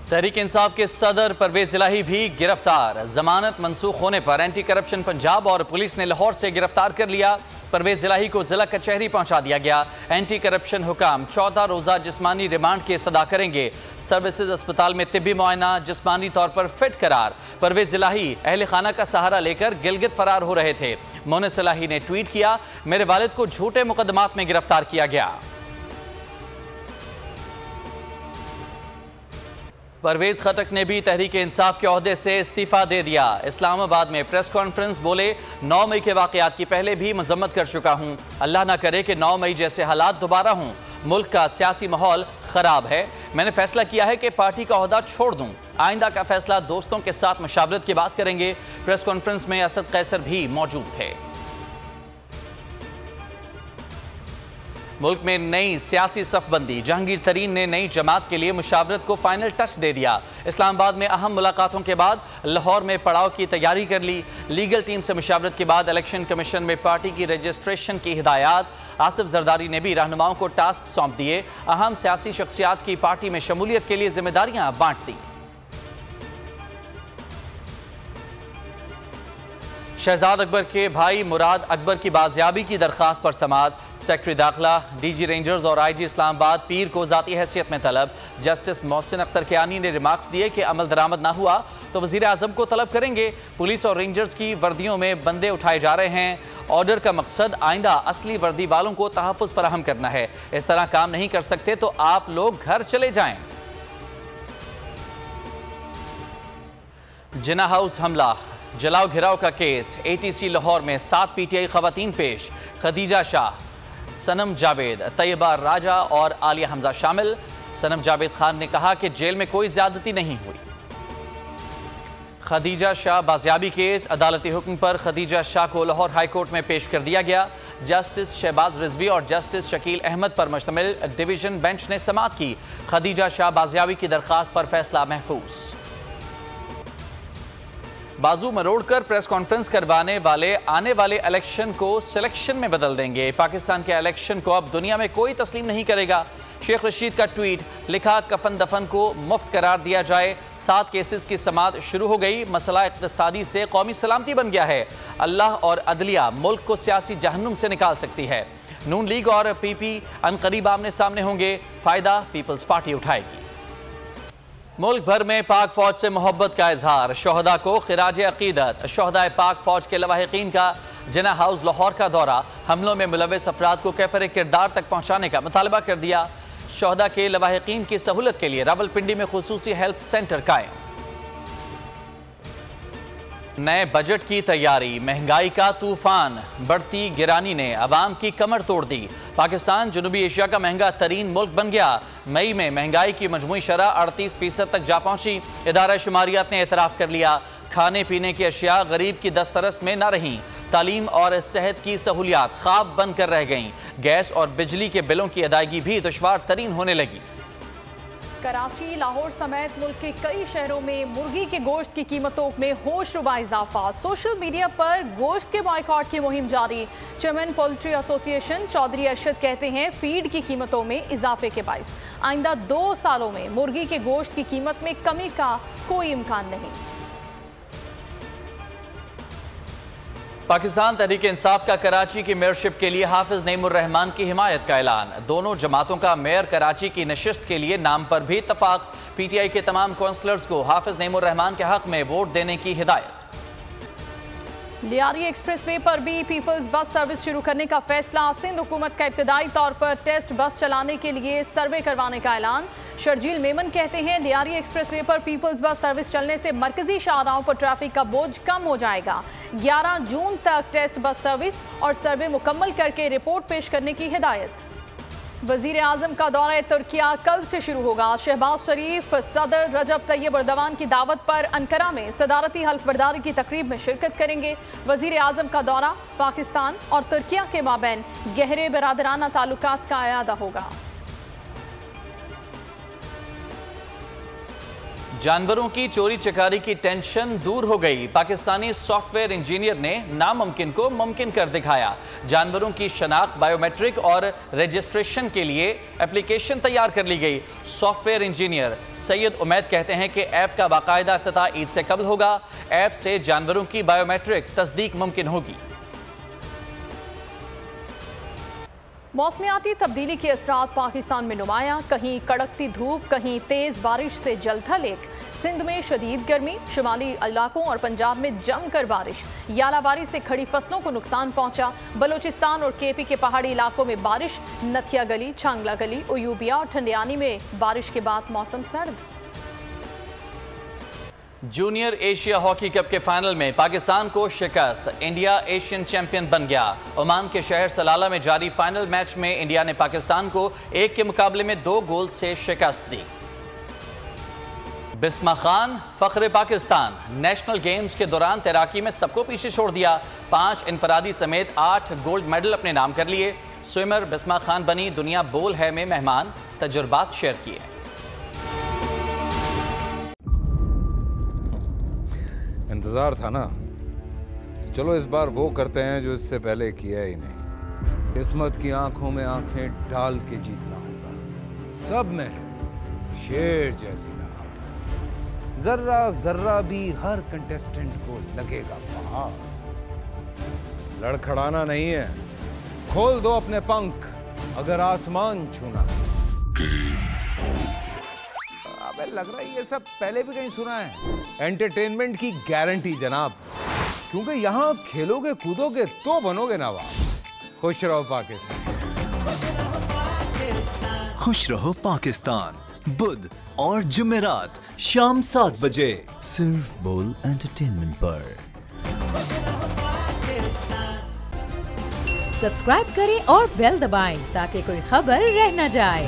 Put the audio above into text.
तहरीक इंसाफ के सदर परवेज इलाही भी गिरफ्तार। जमानत मंसूख होने पर एंटी करप्शन पंजाब और पुलिस ने लाहौर से गिरफ्तार कर लिया। परवेज इलाही को जिला कचहरी पहुंचा दिया गया। एंटी करप्शन हुकाम 14 रोजा जिस्मानी रिमांड की इस्तदा करेंगे। सर्विसेज अस्पताल में तिब्बी मुआयना, जिस्मानी तौर पर फिट करार। परवेज इलाही अहल खाना का सहारा लेकर गिलगित फरार हो रहे थे। मोनिस इलाही ने ट्वीट किया, मेरे वालिद को झूठे मुकदमात में गिरफ्तार किया गया। परवेज खटक ने भी तहरीक इंसाफ के ओहदे से इस्तीफा दे दिया। इस्लामाबाद में प्रेस कॉन्फ्रेंस बोले, 9 मई के वाकयात की पहले भी मजम्मत कर चुका हूं। अल्लाह ना करे कि 9 मई जैसे हालात दोबारा हों। मुल्क का सियासी माहौल खराब है। मैंने फैसला किया है कि पार्टी का ओहदा छोड़ दूं। आइंदा का फैसला दोस्तों के साथ मुशावरत के बाद करेंगे। प्रेस कॉन्फ्रेंस में असद कैसर भी मौजूद थे। मुल्क में नई सियासी सफबंदी। जहांगीर तरीन ने नई जमात के लिए मुशावरत को फाइनल टच दे दिया। इस्लामाबाद में अहम मुलाकातों के बाद लाहौर में पड़ाव की तैयारी कर ली। लीगल टीम से मुशावरत के बाद इलेक्शन कमीशन में पार्टी की रजिस्ट्रेशन की हिदायत। आसिफ जरदारी ने भी रहनुमाओं को टास्क सौंप दिए। अहम सियासी शख्सियात की पार्टी में शमूलियत के लिए जिम्मेदारियां बांट दी। शहजाद अकबर के भाई मुराद अकबर की बाजियाबी की दरख्वास्त पर समाअत। सेक्रेटरी दाखिला, डीजी रेंजर्स और आईजी इस्लामाबाद पीर को जाती हैसियत में तलब। जस्टिस मोहसिन अख्तर कियानी ने रिमार्क्स दिए कि अमल दरामद ना हुआ तो वजीर आजम को तलब करेंगे। पुलिस और रेंजर्स की वर्दियों में बंदे उठाए जा रहे हैं। ऑर्डर का मकसद आइंदा असली वर्दी वालों को तहफ़्फ़ुज़ फराहम करना है। इस तरह काम नहीं कर सकते तो आप लोग घर चले जाएं। जिना हाउस हमला, जलाओ घिराव का केस। एटीसी लाहौर में 7 पीटीआई खवातीन पेश। खदीजा शाह, सनम जावेद, तैयबा राजा और आलिया हमजा शामिल। सनम जावेद खान ने कहा कि जेल में कोई ज्यादती नहीं हुई। खदीजा शाह बाजियाबी केस। अदालती हुक्म पर खदीजा शाह को लाहौर हाई कोर्ट में पेश कर दिया गया। जस्टिस शहबाज रिजवी और जस्टिस शकील अहमद पर मुश्तमिल डिवीजन बेंच ने समाअत की। खदीजा शाह बाजियाबी की दरख्वास्त पर फैसला महफूज। बाजू मरोड़कर प्रेस कॉन्फ्रेंस करवाने वाले आने वाले इलेक्शन को सिलेक्शन में बदल देंगे। पाकिस्तान के इलेक्शन को अब दुनिया में कोई तस्लीम नहीं करेगा। शेख रशीद का ट्वीट, लिखा कफन दफन को मुफ्त करार दिया जाए। 7 केसेस की समाअत शुरू हो गई। मसला इक्तसादी से कौमी सलामती बन गया है। अल्लाह और अदलिया मुल्क को सियासी जहन्नुम से निकाल सकती है। नून लीग और पीपी अनकरीब आमने सामने होंगे। फायदा पीपल्स पार्टी उठाएगी। मुल्क भर में पाक फौज से मोहब्बत का इजहार। शोहदा को खिराज अकीदत। शोहदाए पाक फौज के लवाहिकीन का जिना हाउस लाहौर का दौरा। हमलों में मुलव्वस अफराद को कैफर किरदार तक पहुँचाने का मुतालबा कर दिया। शोहदा के लवाहिकीन की सहूलत के लिए रावलपिंडी में खुसूसी हेल्प सेंटर कायम। नए बजट की तैयारी। महंगाई का तूफान, बढ़ती गिरानी ने अवाम की कमर तोड़ दी। पाकिस्तान जनूबी एशिया का महंगा तरीन मुल्क बन गया। मई में महंगाई की मजमूई शरह 38% तक जा पहुंची। इदारा शुमारियात ने एतराफ़ कर लिया। खाने पीने की अशिया गरीब की दस्तरस में न रहीं। तालीम और सेहत की सहूलियात ख्वाब बन कर रह गईं। गैस और बिजली के बिलों की अदायगी भी दुश्वार तरीन होने लगी। कराची, लाहौर समेत मुल्क के कई शहरों में मुर्गी के गोश्त की कीमतों में होशरुबा इजाफा। सोशल मीडिया पर गोश्त के बॉयकॉट की मुहिम जारी। Chairman poultry association Chaudhary Arshad कहते हैं फीड की कीमतों में इजाफे के बाइस आइंदा 2 सालों में मुर्गी के गोश्त की कीमत में कमी का कोई इम्कान नहीं। पाकिस्तान तहरीक इंसाफ का कराची की मेयरशिप के लिए हाफिज नईमुर रहमान की हिमायत का ऐलान। दोनों जमातों का मेयर कराची की नशिस्त के लिए नाम पर भी इत्तफाक। पीटीआई के तमाम काउंसलर्स को हाफिज नईमुर रहमान के हक में वोट देने की हिदायत। लियारी एक्सप्रेसवे पर भी पीपल्स बस सर्विस शुरू करने का फैसला। सिंध हुकूमत का इब्तदाई तौर पर टेस्ट बस चलाने के लिए सर्वे करवाने का ऐलान। शर्जील मेमन कहते हैं लियारी एक्सप्रेसवे पर पीपल्स बस सर्विस चलने से मरकजी शाहराहों पर ट्रैफिक का बोझ कम हो जाएगा। 11 जून तक टेस्ट बस सर्विस और सर्वे मुकम्मल करके रिपोर्ट पेश करने की हिदायत। वजीर आजम का दौरा तुर्किया कल से शुरू होगा। शहबाज शरीफ सदर रजब तैयब एर्दोगान की दावत पर अंकारा में सदारती हल्फ बर्दारी की तकरीब में शिरकत करेंगे। वजीर आजम का दौरा पाकिस्तान और तुर्किया के माबैन गहरे बरादराना ताल्लुकात का अयादा होगा। जानवरों की चोरी चकारी की टेंशन दूर हो गई। पाकिस्तानी सॉफ्टवेयर इंजीनियर ने नामुमकिन को मुमकिन कर दिखाया। जानवरों की शनाख्त, बायोमेट्रिक और रजिस्ट्रेशन के लिए एप्लीकेशन तैयार कर ली गई। सॉफ्टवेयर इंजीनियर सैयद उमैद कहते हैं कि ऐप का बाकायदा इफ्तिताह ईद से कबल होगा। ऐप से जानवरों की बायोमेट्रिक तस्दीक मुमकिन होगी। मौसमियाती तब्दीली के असरात पाकिस्तान में नुमाया। कहीं कड़कती धूप, कहीं तेज बारिश से जलथल एक। सिंध में शदीद गर्मी, शुमाली इलाकों और पंजाब में जमकर बारिश। यालाबारी से खड़ी फसलों को नुकसान पहुंचा। बलोचिस्तान और केपी के पहाड़ी इलाकों में बारिश। नथिया गली, छांगला गली, उयूबिया और ठंडियानी में बारिश के बाद मौसम सर्द। जूनियर एशिया हॉकी कप के फाइनल में पाकिस्तान को शिकस्त। इंडिया एशियन चैंपियन बन गया। ओमान के शहर सलाला में जारी फाइनल मैच में इंडिया ने पाकिस्तान को 1 के मुकाबले में 2 गोल से शिकस्त दी। बिस्मा खान फख्र पाकिस्तान। नेशनल गेम्स के दौरान तैराकी में सबको पीछे छोड़ दिया। 5 इनफरादी समेत 8 गोल्ड मेडल अपने नाम कर लिए। स्विमर बिस्मा खान बनी दुनिया बोल है में मेहमान। तजुर्बात शेयर किए। इंतज़ार था ना, चलो इस बार वो करते हैं जो इससे पहले किया ही नहीं। किस्मत की आंखों में आंखें डाल के जीतना होगा। सब में शेर जैसी राह, जर्रा जर्रा भी हर कंटेस्टेंट को लगेगा पहाड़। लड़खड़ाना नहीं है, खोल दो अपने पंख अगर आसमान छूना है। लग रहा है ये सब पहले भी कहीं सुना है। एंटरटेनमेंट की गारंटी जनाब, क्योंकि यहाँ खेलोगे कूदोगे तो बनोगे नवाब। खुश रहो पाकिस्तान। खुश रहो पाकिस्तान बुध और जुमेरात शाम 7 बजे सिर्फ बोल एंटरटेनमेंट पर। सब्सक्राइब करें और बेल दबाएं ताकि कोई खबर रह न जाए।